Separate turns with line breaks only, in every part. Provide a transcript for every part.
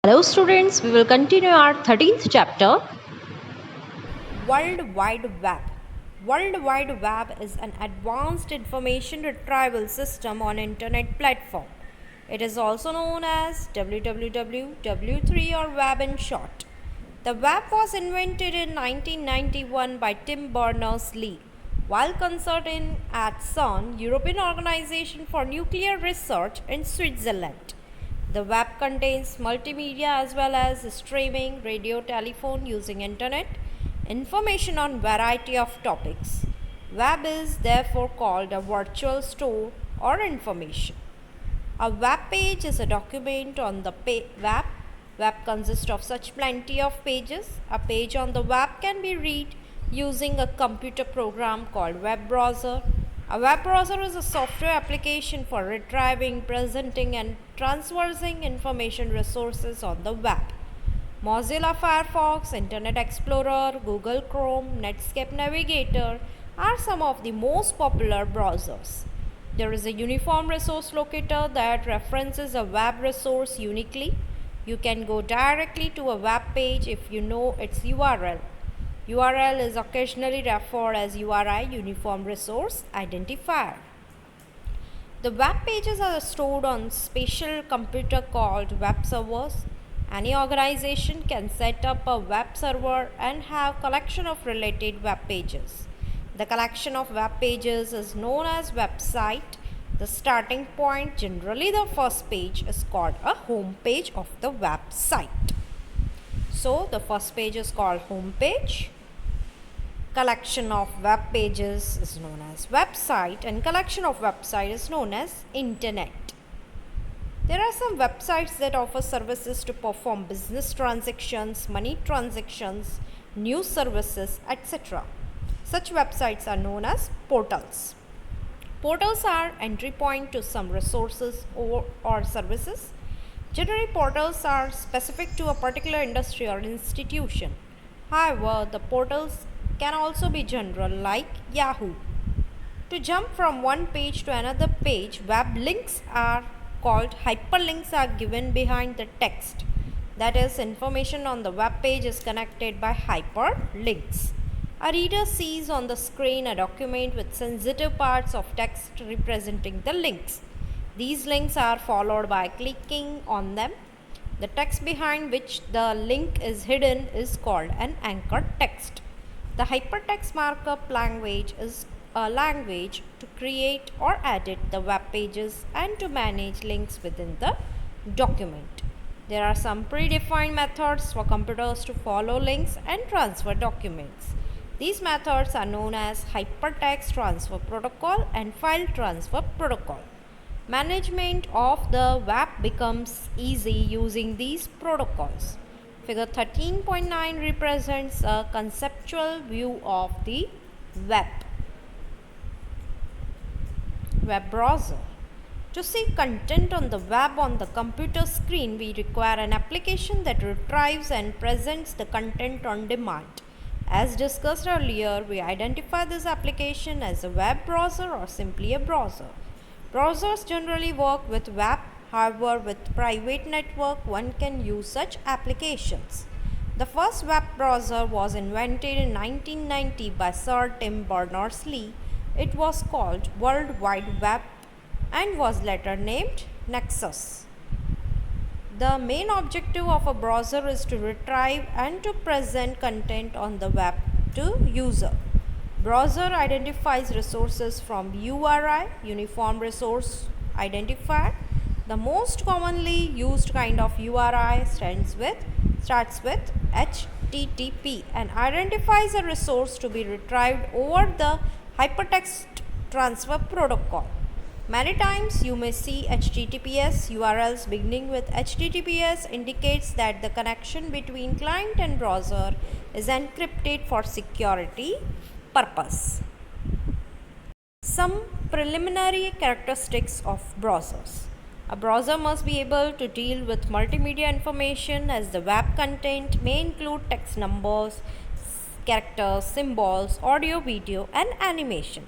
Hello students, we will continue our 13th chapter.
World Wide Web. World Wide Web is an advanced information retrieval system on internet platform. It is also known as WWW, W3 or web in short. The web was invented in 1991 by Tim Berners-Lee while consulting at CERN, European Organization for Nuclear Research in Switzerland. The web contains multimedia as well as streaming, radio, telephone using internet, information on variety of topics. Web is therefore called a virtual store or information. A web page is a document on the web. Web consists of such plenty of pages. A page on the web can be read using a computer program called web browser. A web browser is a software application for retrieving, presenting and transversing information resources on the web. Mozilla Firefox, Internet Explorer, Google Chrome, Netscape Navigator are some of the most popular browsers. There is a uniform resource locator that references a web resource uniquely. You can go directly to a web page if you know its URL. URL is occasionally referred as URI, Uniform Resource Identifier. The web pages are stored on special computer called web servers. Any organization can set up a web server and have collection of related web pages. The collection of web pages is known as website. The starting point, generally the first page, is called a home page of the website. So the first page is called home page. Collection of web pages is known as website and collection of website is known as internet. There are some websites that offer services to perform business transactions, money transactions, news services, etc. Such websites are known as portals. Portals are entry point to some resources or services. Generally, portals are specific to a particular industry or institution. However, the portals can also be general, like Yahoo. To jump from one page to another page, web links are called hyperlinks are given behind the text. That is, information on the web page is connected by hyperlinks. A reader sees on the screen a document with sensitive parts of text representing the links. These links are followed by clicking on them. The text behind which the link is hidden is called an anchor text. The hypertext markup language is a language to create or edit the web pages and to manage links within the document. There are some predefined methods for computers to follow links and transfer documents. These methods are known as hypertext transfer protocol and file transfer protocol. Management of the web becomes easy using these protocols. Figure 13.9 represents a conceptual view of the web. Web browser. To see content on the web on the computer screen, we require an application that retrieves and presents the content on demand. As discussed earlier, we identify this application as a web browser or simply a browser. Browsers generally work with web. However, with private network, one can use such applications. The first web browser was invented in 1990 by Sir Tim Berners-Lee. It was called World Wide Web and was later named Nexus. The main objective of a browser is to retrieve and to present content on the web to user. Browser identifies resources from URI, Uniform Resource Identifier. The most commonly used kind of URI starts with HTTP and identifies a resource to be retrieved over the hypertext transfer protocol. Many times you may see HTTPS URLs beginning with HTTPS indicates that the connection between client and browser is encrypted for security purpose. Some preliminary characteristics of browsers. A browser must be able to deal with multimedia information as the web content may include text, numbers, characters, symbols, audio, video, and animation.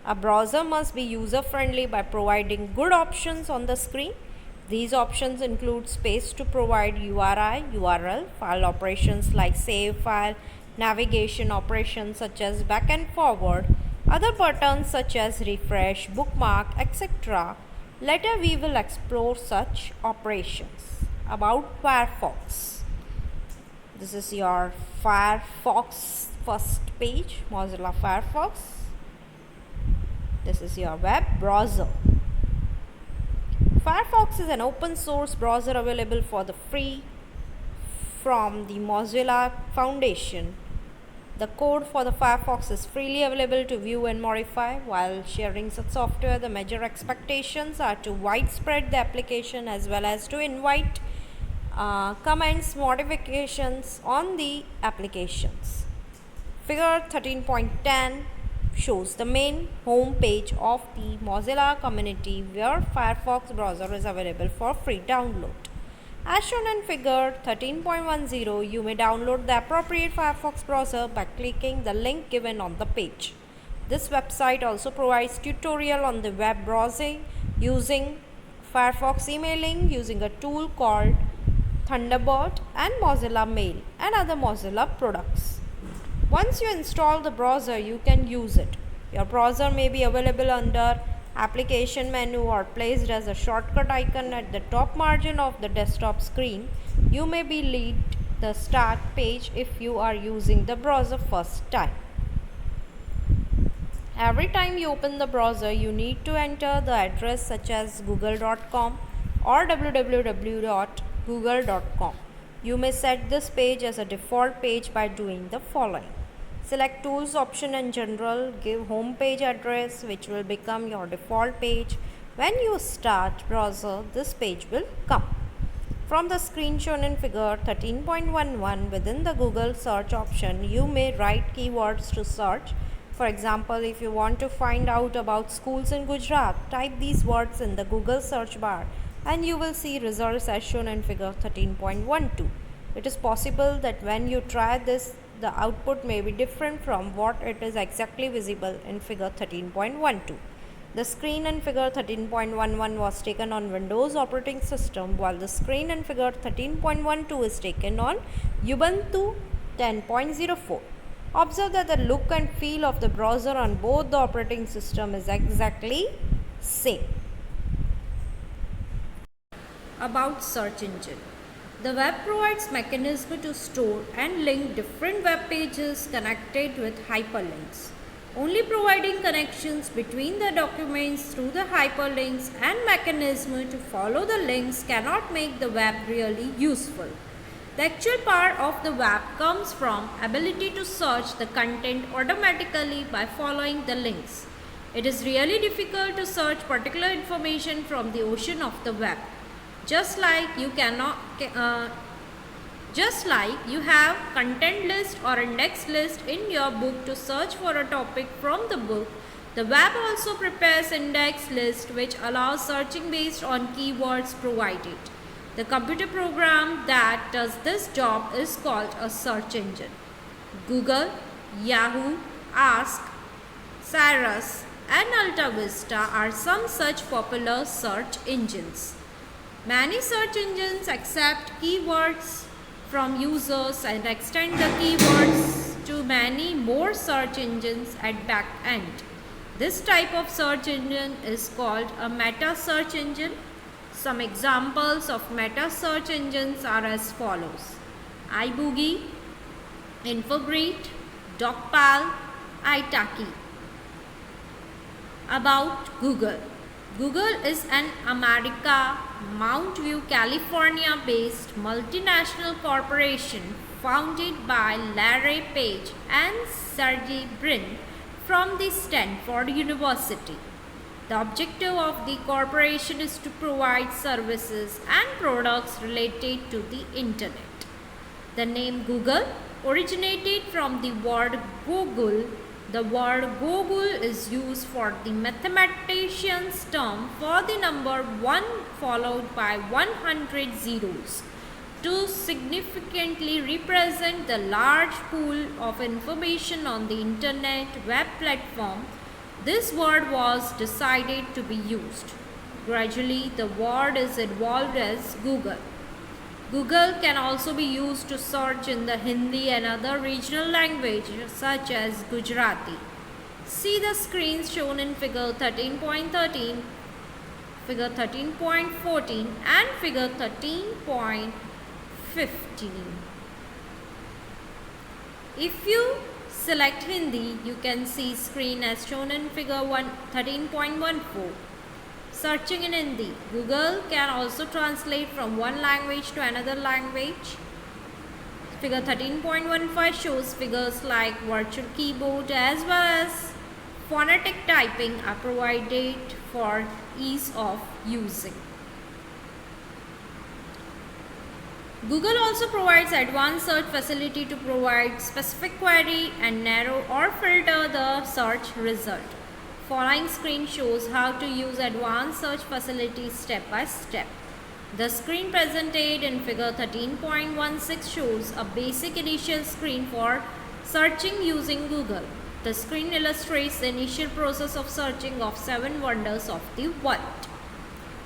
A browser must be user-friendly by providing good options on the screen. These options include space to provide URI, URL, file operations like save file, navigation operations such as back and forward, other buttons such as refresh, bookmark, etc. Later we will explore such operations. About Firefox. This is your Firefox first page, Mozilla Firefox. This is your web browser. Firefox is an open source browser available for the free from the Mozilla Foundation. The code for the Firefox is freely available to view and modify. While sharing such software, the major expectations are to widespread the application as well as to invite comments, modifications on the applications. Figure 13.10 shows the main home page of the Mozilla community where Firefox browser is available for free download. As shown in figure 13.10, you may download the appropriate Firefox browser by clicking the link given on the page. This website also provides tutorial on the web browsing using Firefox emailing using a tool called Thunderbird and Mozilla Mail and other Mozilla products. Once you install the browser, you can use it. Your browser may be available under application menu or placed as a shortcut icon at the top margin of the desktop screen. You may be lead the start page if you are using the browser first time. Every time you open the browser, you need to enter the address such as google.com or www.google.com. You may set this page as a default page by doing the following. Select Tools option in General, give home page address which will become your default page. When you start browser, this page will come. From the screen shown in figure 13.11, within the Google search option, you may write keywords to search. For example, if you want to find out about schools in Gujarat, type these words in the Google search bar and you will see results as shown in figure 13.12. It is possible that when you try this, the output may be different from what it is exactly visible in figure 13.12. The screen in figure 13.11 was taken on Windows operating system, while the screen in figure 13.12 is taken on Ubuntu 10.04. Observe that the look and feel of the browser on both the operating system is exactly same. About search engine. The web provides mechanism to store and link different web pages connected with hyperlinks. Only providing connections between the documents through the hyperlinks and mechanism to follow the links cannot make the web really useful. The actual power of the web comes from ability to search the content automatically by following the links. It is really difficult to search particular information from the ocean of the web. Just like you have content list or index list in your book to search for a topic from the book, the web also prepares index list which allows searching based on keywords provided. The computer program that does this job is called a search engine. Google, Yahoo, Ask, Cyrus and AltaVista are some such popular search engines. Many search engines accept keywords from users and extend the keywords to many more search engines at back end. This type of search engine is called a meta search engine. Some examples of meta search engines are as follows: iBoogie, Infogrid, Docpal, Italki. About Google. Google is an America, Mount View, California based multinational corporation founded by Larry Page and Sergey Brin from the Stanford University. The objective of the corporation is to provide services and products related to the internet. The name Google originated from the word Google. The word Google is used for the mathematician's term for the number 1 followed by 100 zeros to significantly represent the large pool of information on the internet web platform. This word was decided to be used. Gradually, the word is evolved as Google. Google can also be used to search in the Hindi and other regional languages such as Gujarati. See the screens shown in figure 13.13, figure 13.14 and figure 13.15. If you select Hindi, you can see screen as shown in figure 13.14. Searching in Hindi, Google can also translate from one language to another language. Figure 13.15 shows figures like virtual keyboard as well as phonetic typing are provided for ease of using. Google also provides advanced search facility to provide specific query and narrow or filter the search result. Following screen shows how to use advanced search facilities step by step. The screen presented in figure 13.16 shows a basic initial screen for searching using Google. The screen illustrates the initial process of searching of 7 wonders of the world.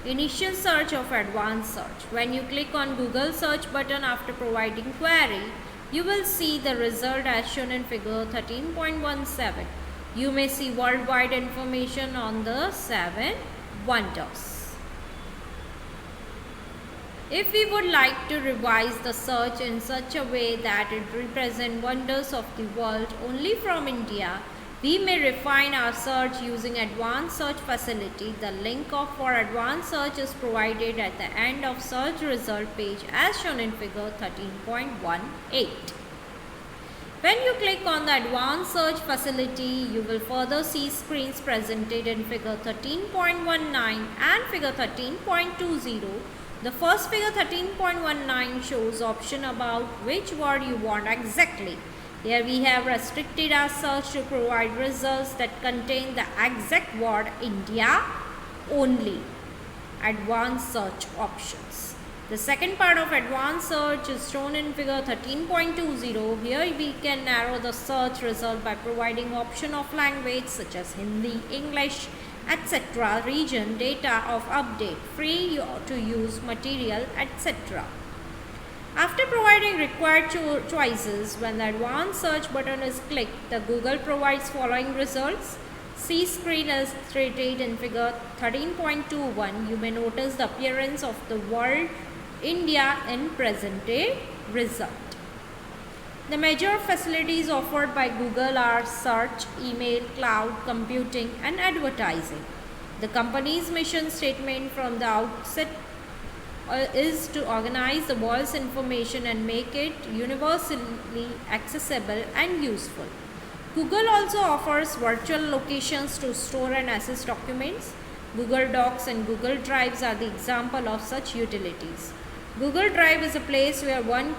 Initial search of advanced search. When you click on Google search button after providing query, you will see the result as shown in figure 13.17. You may see worldwide information on the 7 wonders. If we would like to revise the search in such a way that it represents wonders of the world only from India, we may refine our search using advanced search facility. The link for advanced search is provided at the end of search result page as shown in figure 13.18. When you click on the advanced search facility, you will further see screens presented in figure 13.19 and figure 13.20. The first figure 13.19 shows option about which word you want exactly. Here we have restricted our search to provide results that contain the exact word India only. Advanced search options. The second part of advanced search is shown in figure 13.20. Here we can narrow the search result by providing option of language such as Hindi, English, etc., region, data of update, free to use material, etc. After providing required choices, when the advanced search button is clicked, the Google provides following results. See screen illustrated in figure 13.21. You may notice the appearance of the word India in presented result. The major facilities offered by Google are search, email, cloud computing and advertising. The company's mission statement from the outset is to organize the world's information and make it universally accessible and useful. Google also offers virtual locations to store and access documents. Google Docs and Google Drives are the example of such utilities. Google Drive is a place where one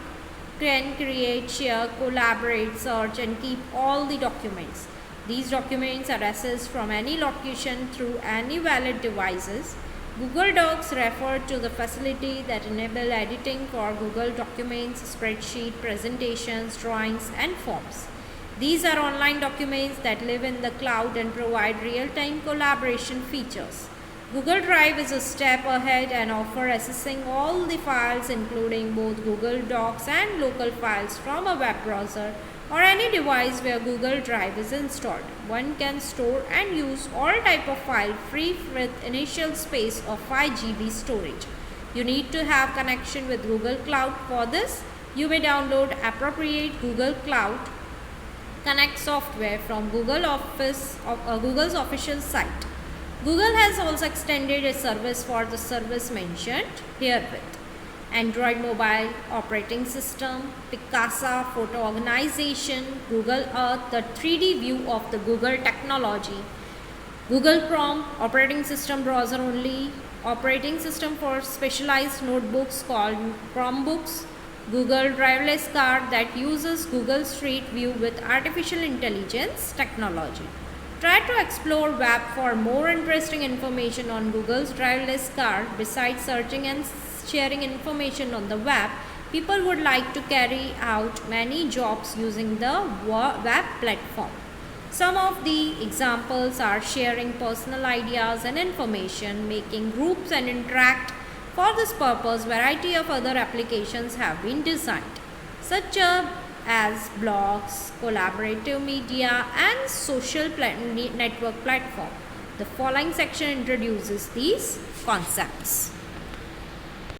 can create, share, collaborate, search and keep all the documents. These documents are accessed from any location through any valid devices. Google Docs refer to the facility that enable editing for Google documents, spreadsheet, presentations, drawings and forms. These are online documents that live in the cloud and provide real-time collaboration features. Google Drive is a step ahead and offers accessing all the files including both Google Docs and local files from a web browser or any device where Google Drive is installed. One can store and use all type of file free with initial space of 5 GB storage. You need to have connection with Google Cloud. For this, you may download appropriate Google Cloud Connect software from Google's official site. Google has also extended a service for the service mentioned herewith. Android mobile operating system, Picasa photo organization, Google Earth, the 3D view of the Google technology, Google Chrome operating system browser only, operating system for specialized notebooks called Chromebooks, Google driverless car that uses Google Street View with artificial intelligence technology. Try to explore web for more interesting information on Google's driverless car. Besides searching and sharing information on the web, people would like to carry out many jobs using the web platform. Some of the examples are sharing personal ideas and information, making groups and interact. For this purpose, variety of other applications have been designed, such as blogs, collaborative media, and social network platform. The following section introduces these concepts.